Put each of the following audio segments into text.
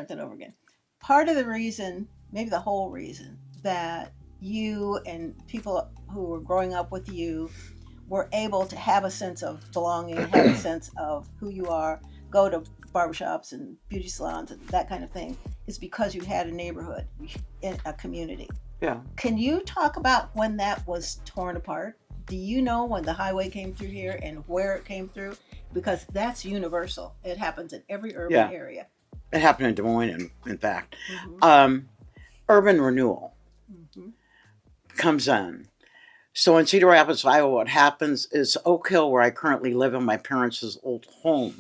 that over again. Part of the reason, maybe the whole reason, that you and people who were growing up with you were able to have a sense of belonging, have a sense of who you are, go to barbershops and beauty salons and that kind of thing, is because you had a neighborhood, in a community. Yeah. Can you talk about when that was torn apart? Do you know when the highway came through here and where it came through? Because that's universal. It happens in every urban Yeah. area. It happened in Des Moines, in fact. Hmm. Um, Urban renewal Hmm. comes in. So in Cedar Rapids, Iowa, what happens is Oak Hill, where I currently live in my parents' old home,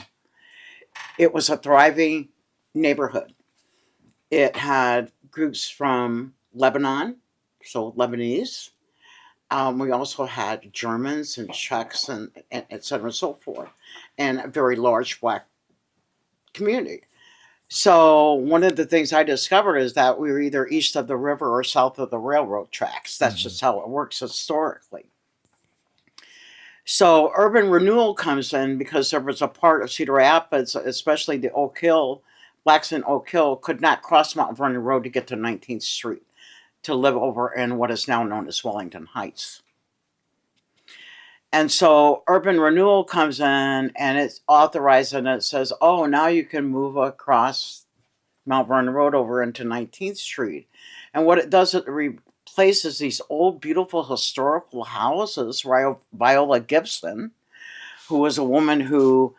it was a thriving neighborhood. It had groups from Lebanon, so Lebanese. We also had Germans and Czechs and et cetera and so forth, and a very large black community. So one of the things I discovered is that we were either east of the river or south of the railroad tracks. That's Mm-hmm. just how it works historically. So urban renewal comes in because there was a part of Cedar Rapids, especially the Oak Hill, blacks in Oak Hill could not cross Mount Vernon Road to get to 19th Street to live over in what is now known as Wellington Heights. And so urban renewal comes in and it's authorized and it says, oh, now you can move across Mount Vernon Road over into 19th Street. And what it does, it replaces these old, beautiful historical houses. Viola Gibson, who was a woman who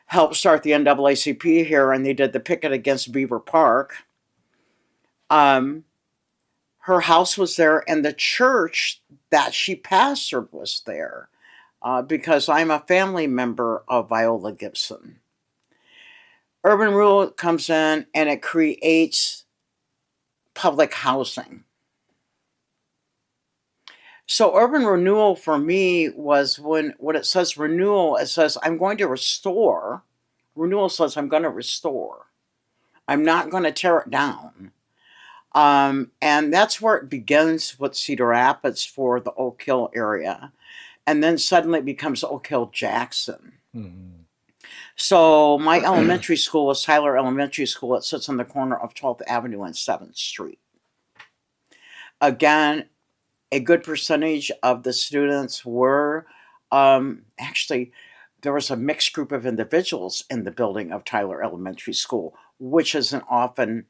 helped start the NAACP here, and they did the picket against Beaver Park. Um, Her house was there, and the church that she pastored was there because I'm a family member of Viola Gibson. Urban renewal comes in and it creates public housing. So urban renewal for me was when it says renewal, it says I'm going to restore. Renewal says I'm going to restore. I'm not going to tear it down. And that's where it begins with Cedar Rapids for the Oak Hill area. And then suddenly it becomes Oak Hill Jackson. Mm-hmm. So my elementary school was Tyler Elementary School. It sits on the corner of 12th Avenue and 7th Street. Again, a good percentage of the students were actually, there was a mixed group of individuals in the building of Tyler Elementary School, which isn't often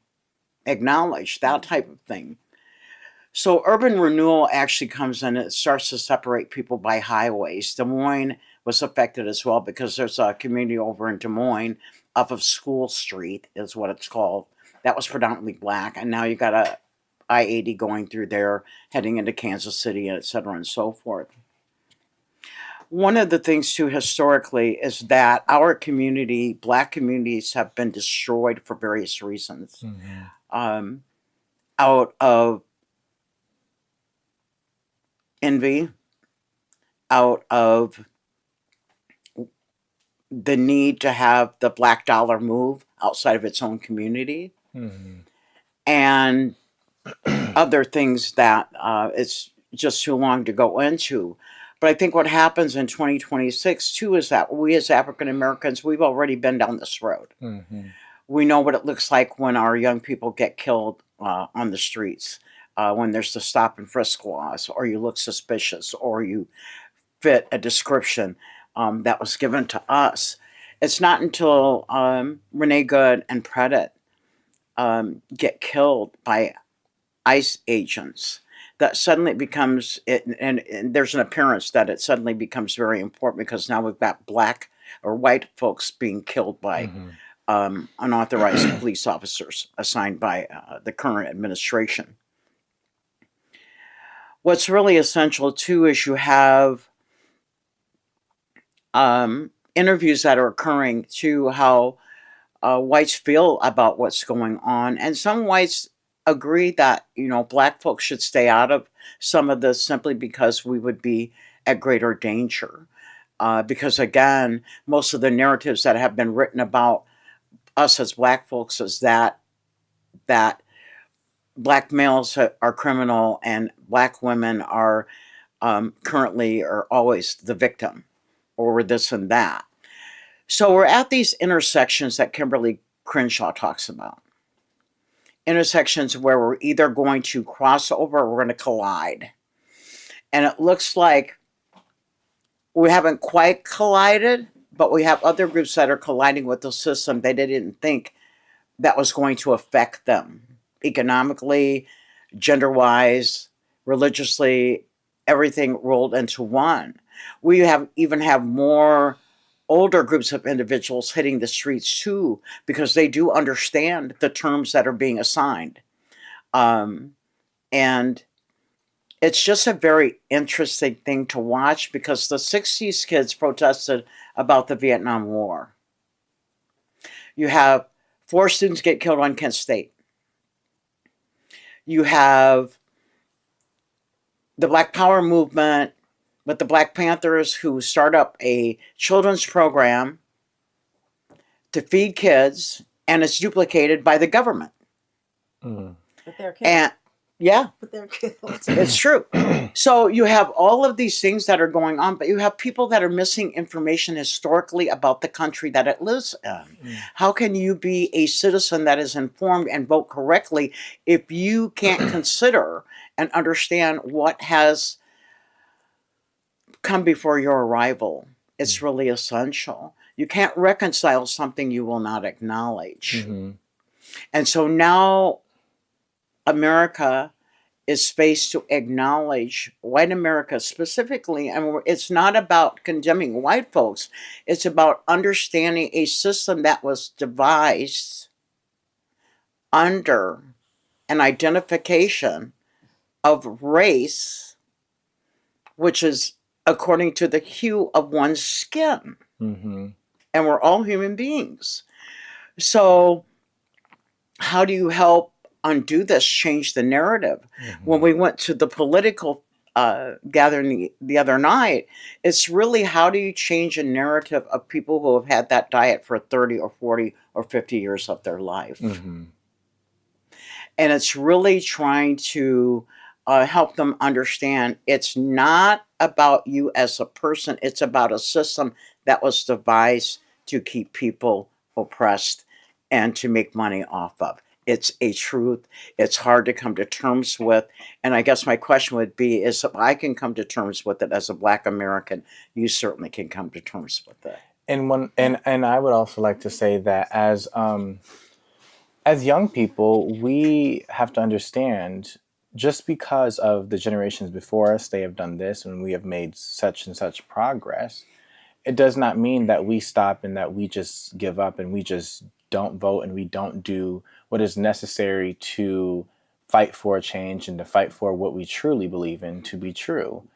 acknowledged, that type of thing. So urban renewal actually comes in, it starts to separate people by highways. Des Moines was affected as well because there's a community over in Des Moines off of School Street, is what it's called. That was predominantly black, and now you got a I-80 going through there, heading into Kansas City, et cetera, and so forth. One of the things, too, historically, is that our community, black communities, have been destroyed for various reasons. Mm-hmm. Um, Out of envy, out of the need to have the black dollar move outside of its own community, Mm-hmm. and other things that it's just too long to go into. But I think what happens in 2026 too is that we as African Americans, we've already been down this road. Mm-hmm. We know what it looks like when our young people get killed on the streets, when there's the stop and frisk laws, or you look suspicious, or you fit a description that was given to us. It's not until Renee Good and Predit get killed by ICE agents that suddenly it becomes and there's an appearance that it suddenly becomes very important because now we've got black or white folks being killed by Mm-hmm. unauthorized police officers assigned by the current administration. What's really essential too is you have interviews that are occurring to how whites feel about what's going on, and some whites agree that black folks should stay out of some of this simply because we would be at greater danger. Because again, most of the narratives that have been written about us as black folks is that black males are criminal and black women are currently or always the victim or this and that. So we're at these intersections that Kimberly Crenshaw talks about. intersections where we're either going to cross over or we're going to collide. And it looks like we haven't quite collided, but we have other groups that are colliding with the system they didn't think that was going to affect them economically, gender wise, religiously, everything rolled into one. We even have more older groups of individuals hitting the streets too, because they do understand the terms that are being assigned. Um, and it's just a very interesting thing to watch because the 60s kids protested about the Vietnam War. You have 4 students get killed on Kent State. You have the Black Power movement with the Black Panthers who start up a children's program to feed kids, and it's duplicated by the government. But they're killed. And yeah, But they're killed. it's true. So you have all of these things that are going on, but you have people that are missing information historically about the country that it lives in. How can you be a citizen that is informed and vote correctly if you can't consider and understand what has come before your arrival? It's really essential. You can't reconcile something you will not acknowledge. And so now America is space to acknowledge white America specifically. And it's not about condemning white folks. It's about understanding a system that was devised under an identification of race, which is according to the hue of one's skin. And we're all human beings. So how do you help undo this, change the narrative? When we went to the political gathering the other night, it's really how do you change a narrative of people who have had that diet for 30 or 40 or 50 years of their life. And it's really trying to help them understand it's not about you as a person, it's about a system that was devised to keep people oppressed and to make money off of. It's a truth. It's hard to come to terms with. And I guess my question would be is if I can come to terms with it as a Black American, you certainly can come to terms with it. And I would also like to say that as young people, we have to understand just because of the generations before us, they have done this and we have made such and such progress. It does not mean that we stop and that we just give up and we just don't vote and we don't do what is necessary to fight for a change and to fight for what we truly believe in to be true.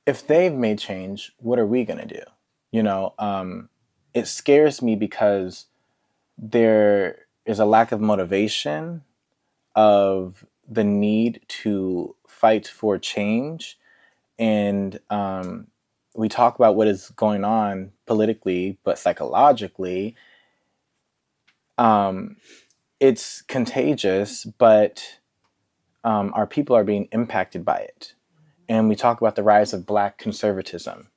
If they've made change, what are we going to do? It scares me because there is a lack of motivation of the need to fight for change. And we talk about what is going on politically, but psychologically, it's contagious, but our people are being impacted by it. And we talk about the rise of Black conservatism.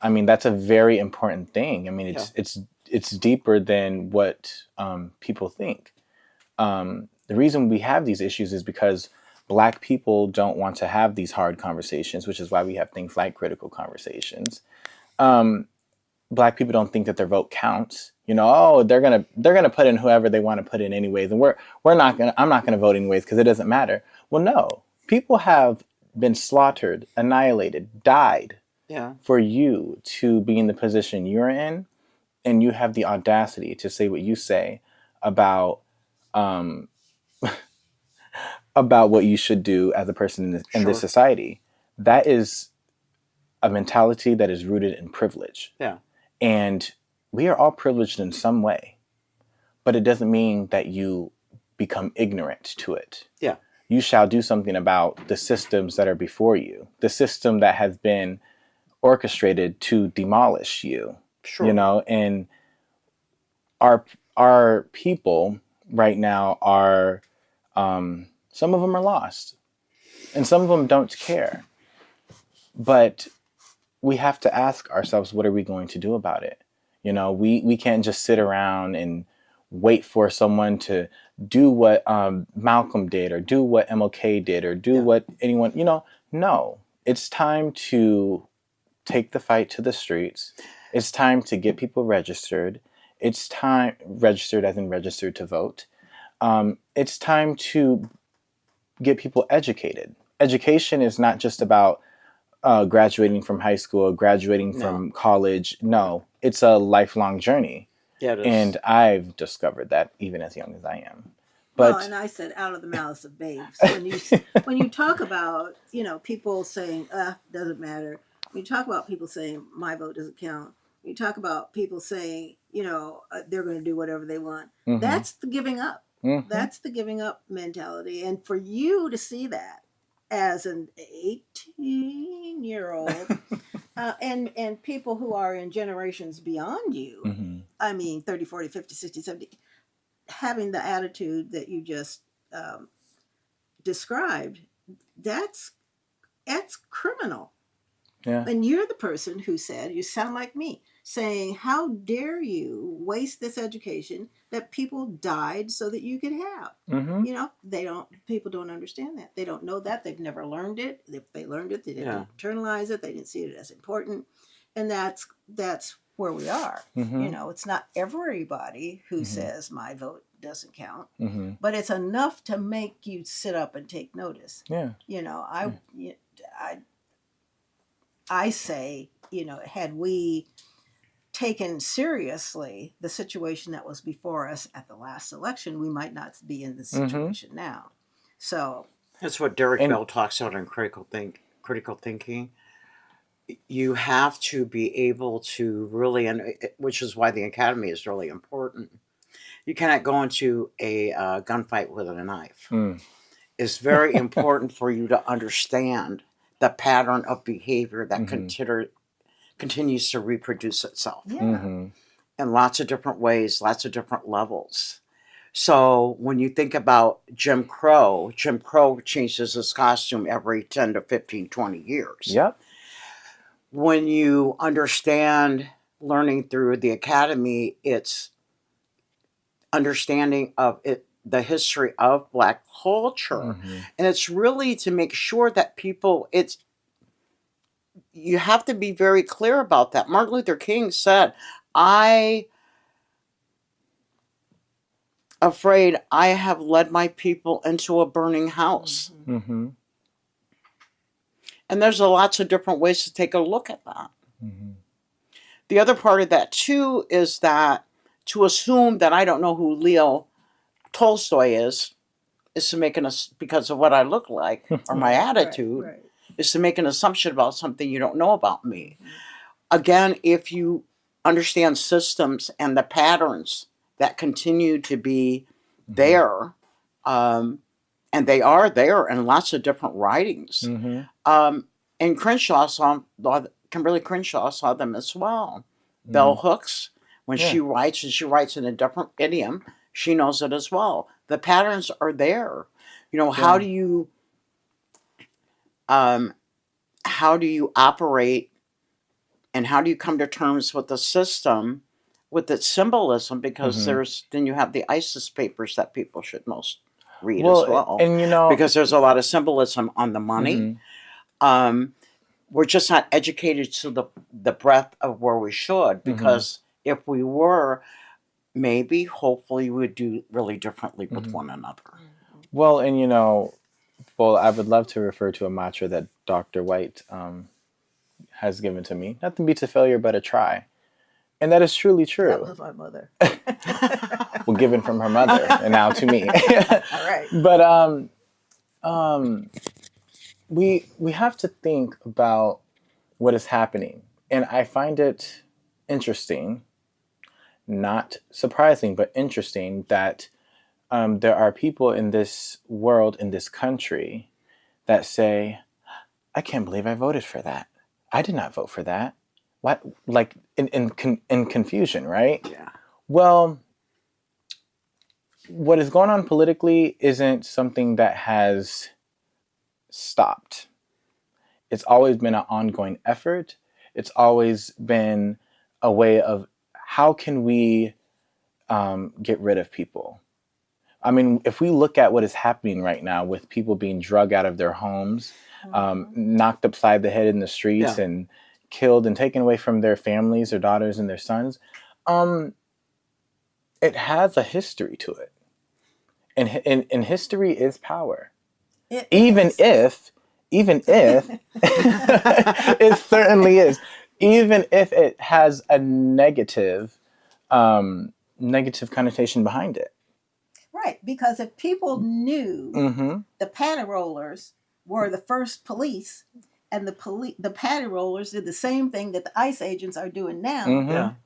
I mean, that's a very important thing. I mean, it's deeper than what people think. The reason we have these issues is because Black people don't want to have these hard conversations, which is why we have things like critical conversations. Black people don't think that their vote counts. They're gonna put in whoever they want to put in anyways, and I'm not gonna vote anyways because it doesn't matter. Well, no, people have been slaughtered, annihilated, died for you to be in the position you're in, and you have the audacity to say what you say about about what you should do as a person in this society. That is a mentality that is rooted in privilege. And we are all privileged in some way, but it doesn't mean that you become ignorant to it. You shall do something about the systems that are before you, the system that has been orchestrated to demolish you. And our people right now are, some of them are lost and some of them don't care. But we have to ask ourselves, what are we going to do about it? We can't just sit around and wait for someone to do what Malcolm did or do what MLK did or do what anyone, no. It's time to take the fight to the streets. It's time to get people registered. It's time, registered as in registered to vote. It's time to get people educated. Education is not just about graduating from high school or graduating from college. No, it's a lifelong journey. Yeah, it is. And I've discovered that even as young as I am. Well, and I said out of the mouths of babes. When you talk about, people saying, doesn't matter. When you talk about people saying my vote doesn't count. When you talk about people saying, they're going to do whatever they want. Mhm. That's the giving up. Mhm. That's the giving up mentality. And for you to see that as an 18-year-old and people who are in generations beyond you, Mhm. I mean 30, 40, 50, 60, 70, having the attitude that you just described, that's criminal. Yeah. And you're the person who said, you sound like me, saying, how dare you waste this education that people died so that you could have? Mhm. People don't understand that. They don't know that. They've never learned it. If they learned it, they didn't internalize it. They didn't see it as important. And that's where we are. Mhm. It's not everybody who Mhm. says my vote doesn't count, Mhm. but it's enough to make you sit up and take notice. Yeah. I say, had we taken seriously the situation that was before us at the last election, we might not be in this situation now. So that's what Derek Bell talks about in critical thinking. You have to be able to really, which is why the academy is really important. You cannot go into a gunfight with a knife. It's very important for you to understand the pattern of behavior that continues to reproduce itself in lots of different ways, lots of different levels. So when you think about Jim Crow changes his costume every 10 to 15, 20 years. Yep. When you understand learning through the academy, it's understanding of it, the history of Black culture. And it's really to make sure that you have to be very clear about that. Martin Luther King said, afraid I have led my people into a burning house. And there's lots of different ways to take a look at that. The other part of that too is that to assume that I don't know who Leo Tolstoy is to make because of what I look like or my attitude, right. is to make an assumption about something you don't know about me. Again, if you understand systems and the patterns that continue to be there, and they are there in lots of different writings. And Kimberly Crenshaw saw them as well. Bell Hooks, when she writes, and she writes in a different idiom, she knows it as well. The patterns are there. How do you operate, and how do you come to terms with the system, with its symbolism? Because then you have the ISIS papers that people should most read as well. And because there's a lot of symbolism on the money. We're just not educated to the breadth of where we should, because if we were, maybe, hopefully, we would do really differently with one another. Well, and I would love to refer to a mantra that Dr. White has given to me. Nothing beats a failure but a try. And that is truly true. That was my mother. Well, given from her mother, and now to me. All right. But we have to think about what is happening. And I find it interesting, not surprising, but interesting that there are people in this world, in this country, that say, I can't believe I voted for that. I did not vote for that. What? Like in confusion, right? Yeah. Well, what is going on politically isn't something that has stopped. It's always been an ongoing effort. It's always been a way of how can we get rid of people. I mean, if we look at what is happening right now with people being drug out of their homes, knocked upside the head in the streets, and killed and taken away from their families, their daughters and their sons, it has a history to it. And history is power. Even if it certainly is, even if it has a negative connotation behind it. Right, because if people knew the panty rollers were the first police, and the panty rollers did the same thing that the ICE agents are doing now,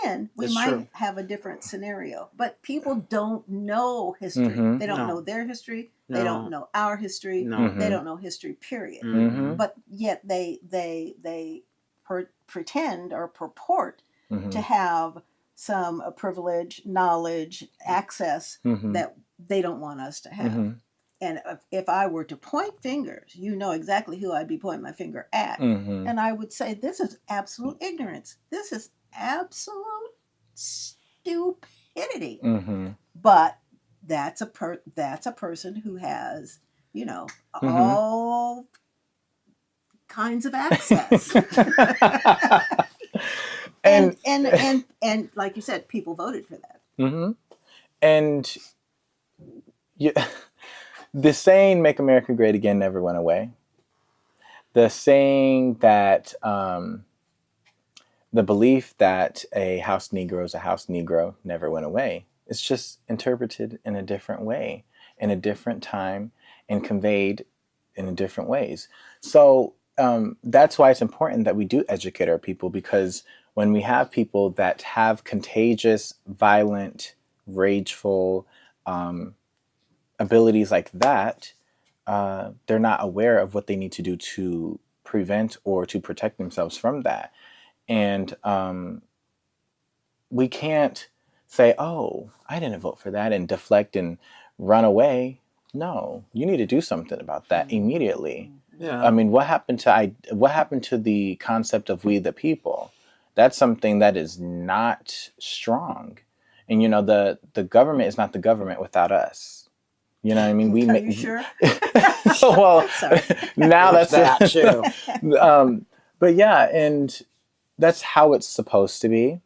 then we might have a different scenario. But people don't know history. They don't know their history. They don't know our history. They don't know history, period. But yet they pretend or purport to have some privilege, knowledge, access that they don't want us to have. And if I were to point fingers, you know exactly who I'd be pointing my finger at. And I would say, this is absolute ignorance. This is absolute stupidity. But that's a person who has, all kinds of access. and like you said, people voted for that. And the saying "Make America Great Again" never went away. The saying that the belief that a house Negro is a house Negro never went away. It's just interpreted in a different way, in a different time, and conveyed in different ways. So that's why it's important that we do educate our people, because when we have people that have contagious, violent, rageful abilities like that, they're not aware of what they need to do to prevent or to protect themselves from that. And we can't say, oh, I didn't vote for that, and deflect and run away. No, you need to do something about that immediately. I mean, what happened to the concept of we the people? That's something that is not strong. And the government is not the government without us. You know what I mean? Are you sure? Well, now that's that too. But yeah, and that's how it's supposed to be.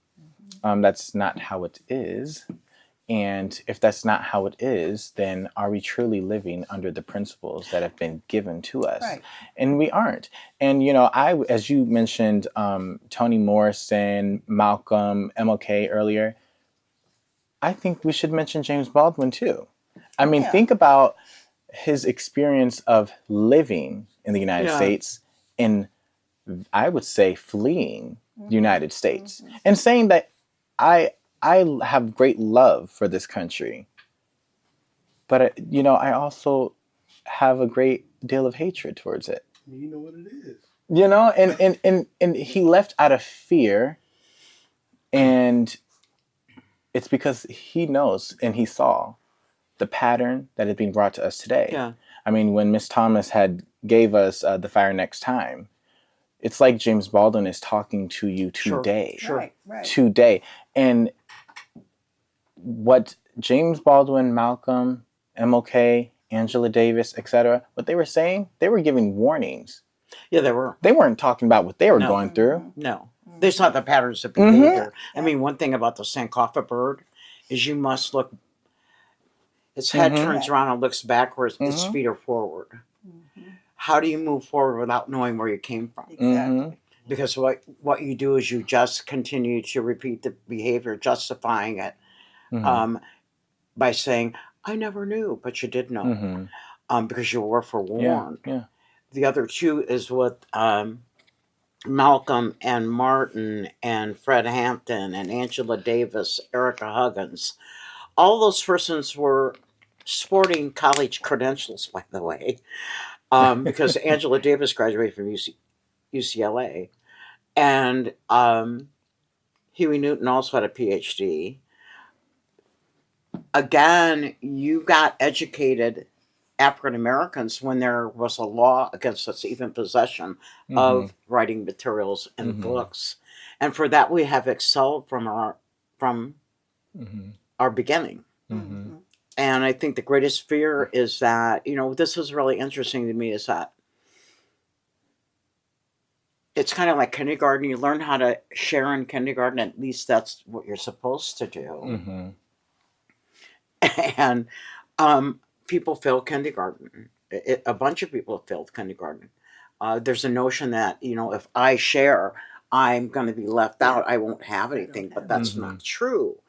That's not how it is. And if that's not how it is, then are we truly living under the principles that have been given to us? Right. And we aren't. And, as you mentioned, Toni Morrison, Malcolm, MLK earlier, I think we should mention James Baldwin too. I mean, think about his experience of living in the United States and, I would say, fleeing the United States and saying that I have great love for this country, but I also have a great deal of hatred towards it. You know what it is. And he left out of fear, and it's because he knows and he saw the pattern that is being brought to us today. Yeah. I mean, when Miss Thomas gave us The Fire Next Time, it's like James Baldwin is talking to you today. Sure. Right. Today. And what James Baldwin, Malcolm, MLK, Angela Davis, etc., what they were saying, they were giving warnings. Yeah, they were. They weren't talking about what they were going through. No. They saw the patterns of behavior. I mean, one thing about the Sankofa bird is you must look. Its head turns around and looks backwards. Its feet are forward. How do you move forward without knowing where you came from? Exactly. Because what you do is you just continue to repeat the behavior, justifying it by saying, I never knew, but you did know, because you were forewarned. Yeah. The other two is what Malcolm and Martin and Fred Hampton and Angela Davis, Erica Huggins, all those persons were sporting college credentials, by the way, because Angela Davis graduated from UCLA, and Huey Newton also had a PhD. Again, you got educated African Americans when there was a law against us even possession of writing materials and books, and for that we have excelled from are beginning. Mm-hmm. And I think the greatest fear is that, this is really interesting to me, is that it's kind of like kindergarten. You learn how to share in kindergarten. At least that's what you're supposed to do. Mm-hmm. And people fail kindergarten. A bunch of people have failed kindergarten. There's a notion that, if I share, I'm going to be left out. I won't have anything, but that's Mm-hmm. not true.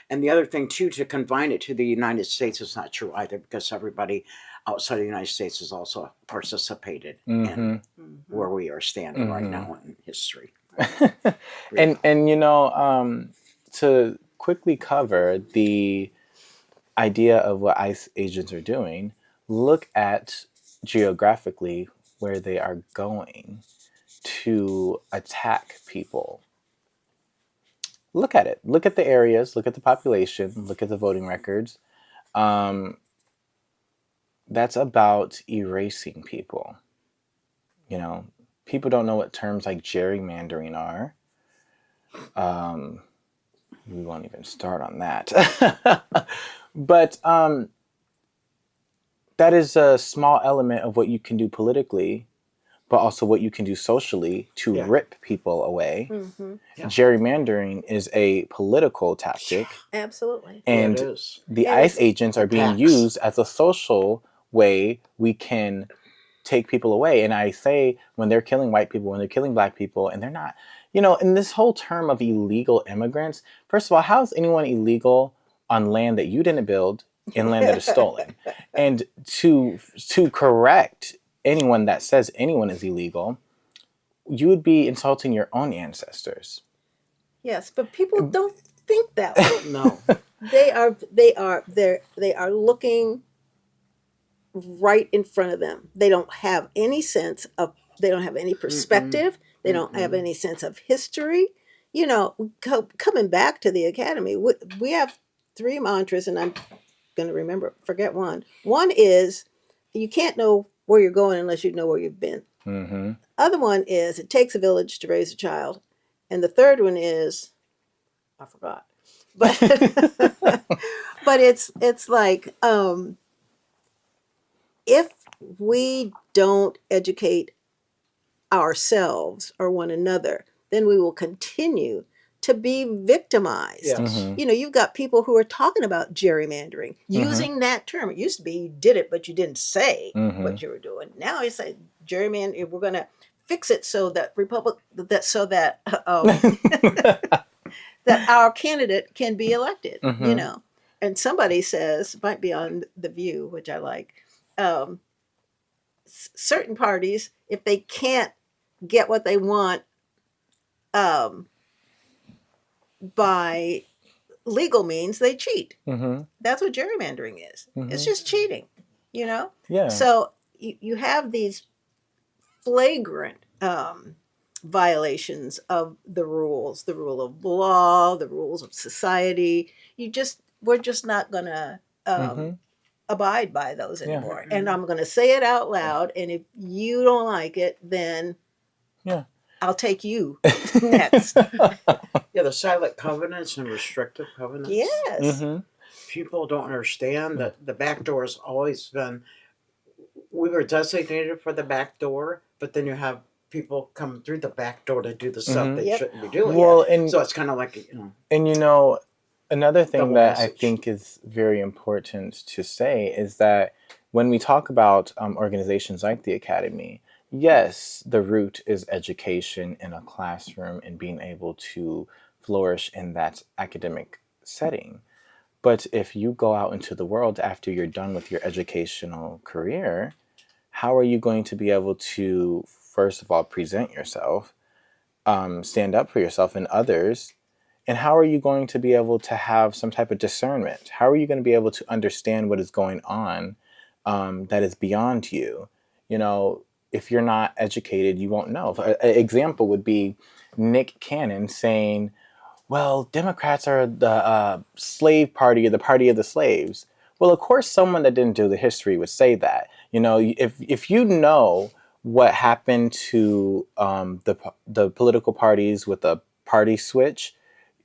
And the other thing, too, to confine it to the United States is not true either, because everybody outside the United States has also participated Mm-hmm. in where we are standing right Mm-hmm. now in history. and to quickly cover the idea of what ICE agents are doing, look at geographically where they are going to attack people. Look at it. Look at the areas. Look at the population. Look at the voting records. That's about erasing people. People don't know what terms like gerrymandering are. We won't even start on that. But that is a small element of what you can do politically, but also what you can do socially to rip people away. Yeah. Gerrymandering is a political tactic. Absolutely. And it is. the And ICE agents are being used as a social way we can take people away. And I say, when they're killing white people, when they're killing black people, and they're not, in this whole term of illegal immigrants, first of all, how is anyone illegal on land that you didn't build, in land that is stolen? And to correct anyone that says anyone is illegal, you would be insulting your own ancestors. Yes, but people don't think that way. No. They are looking right in front of them. They don't have any perspective. They don't have any sense of history. Coming back to the academy, we have 3 mantras, and I'm going to forget one. One is, you can't know where you're going unless you know where you've been. Mm-hmm. Other one is, it takes a village to raise a child. And the third one is, I forgot. But but it's like, if we don't educate ourselves or one another, then we will continue to be victimized. Yes. Mm-hmm. You've got people who are talking about gerrymandering, using that term. It used to be you did it, but you didn't say what you were doing. Now it's like gerrymandering. We're going to fix it so that that our candidate can be elected. And somebody says, might be on The View, which I like, certain parties, if they can't get what they want by legal means, they cheat. Mm-hmm. That's what gerrymandering is. It's just cheating, Yeah. So you have these flagrant violations of the rules, the rule of law, the rules of society. We're just not going to abide by those anymore. And I'm going to say it out loud. And if you don't like it, then I'll take you next. The silent covenants and restrictive covenants. Yes. People don't understand that the back door has always been, we were designated for the back door, but then you have people come through the back door to do the stuff they shouldn't be doing. Well, so it's kind of like, And another thing double that message. I think is very important to say is that when we talk about organizations like the Academy, yes, the root is education in a classroom and being able to flourish in that academic setting. But if you go out into the world after you're done with your educational career, how are you going to be able to, first of all, present yourself, stand up for yourself and others? And how are you going to be able to have some type of discernment? How are you going to be able to understand what is going on that is beyond you? If you're not educated, you won't know. An example would be Nick Cannon saying, well, Democrats are the slave party or the party of the slaves. Well, of course, someone that didn't do the history would say that. If you know what happened to the political parties with the party switch,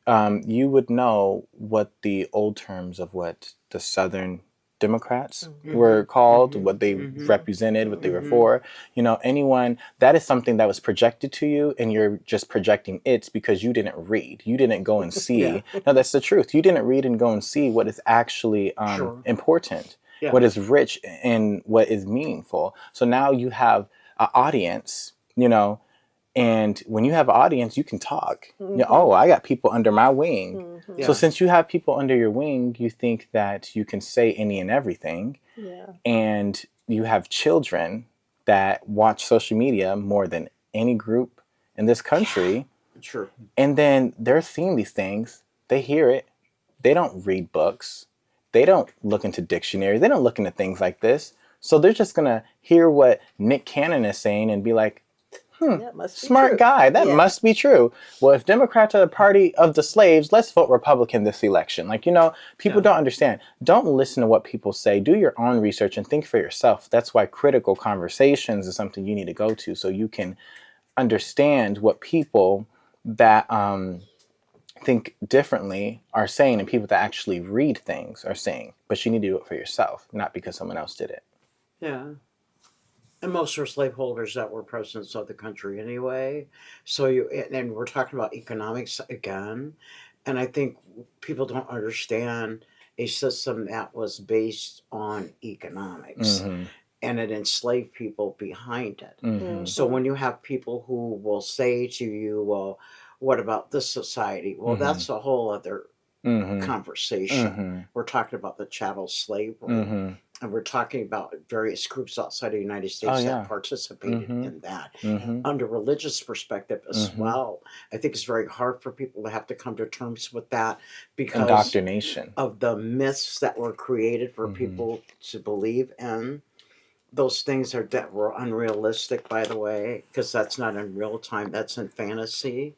you would know what the old terms of what the Southern Democrats were called, what they represented, what they were for. You know, anyone, that is something that was projected to you, and you're just projecting it because you didn't read. You didn't go and see. No, that's the truth. You didn't read and go and see what is actually important, what is rich, and what is meaningful. So now you have an audience, you know, and when you have an audience, you can talk. You know, oh, I got people under my wing. So since you have people under your wing, you think that you can say any and everything. And you have children that watch social media more than any group in this country. True. And then they're seeing these things. They hear it. They don't read books. They don't look into dictionaries. They don't look into things like this. So they're just going to hear what Nick Cannon is saying and be like, smart guy. That must be true. Well, if Democrats are the party of the slaves, let's vote Republican this election. Like, you know, people don't understand. Don't listen to what people say. Do your own research and think for yourself. That's why critical conversations is something you need to go to so you can understand what people that think differently are saying and people that actually read things are saying. But you need to do it for yourself, not because someone else did it. Yeah. And most are slaveholders that were presidents of the country anyway. So and we're talking about economics again. And I think people don't understand a system that was based on economics and it enslaved people behind it. So when you have people who will say to you, well, what about this society? Well, that's a whole other conversation. We're talking about the chattel slavery. And we're talking about various groups outside of the United States that participated in that. Under religious perspective as well, I think it's very hard for people to have to come to terms with that because indoctrination of the myths that were created for people to believe in. Those things that were unrealistic, by the way, because that's not in real time, that's in fantasy.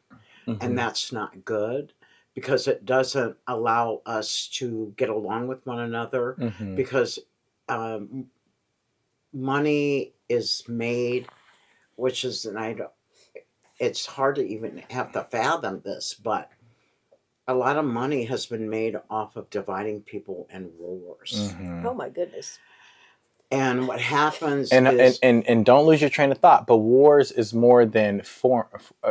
And that's not good because it doesn't allow us to get along with one another because money is made, which is, it's hard to even have to fathom this, but a lot of money has been made off of dividing people in wars. Oh my goodness. And what happens is... And don't lose your train of thought, but wars is more than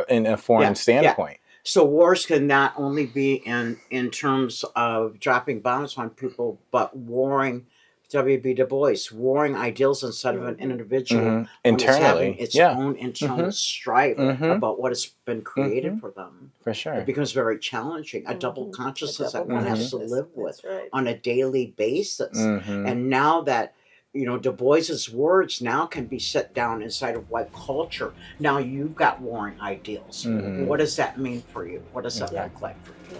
in a foreign standpoint. So wars can not only be in terms of dropping bombs on people, but warring, W.B. Du Bois, warring ideals instead of an individual internally, having its own internal strife about what has been created for them. For sure. It becomes very challenging, a double consciousness that one has to live with on a daily basis. And now that, you know, Du Bois's words now can be set down inside of white culture. Now you've got warring ideals. What does that mean for you? What does that look like for you?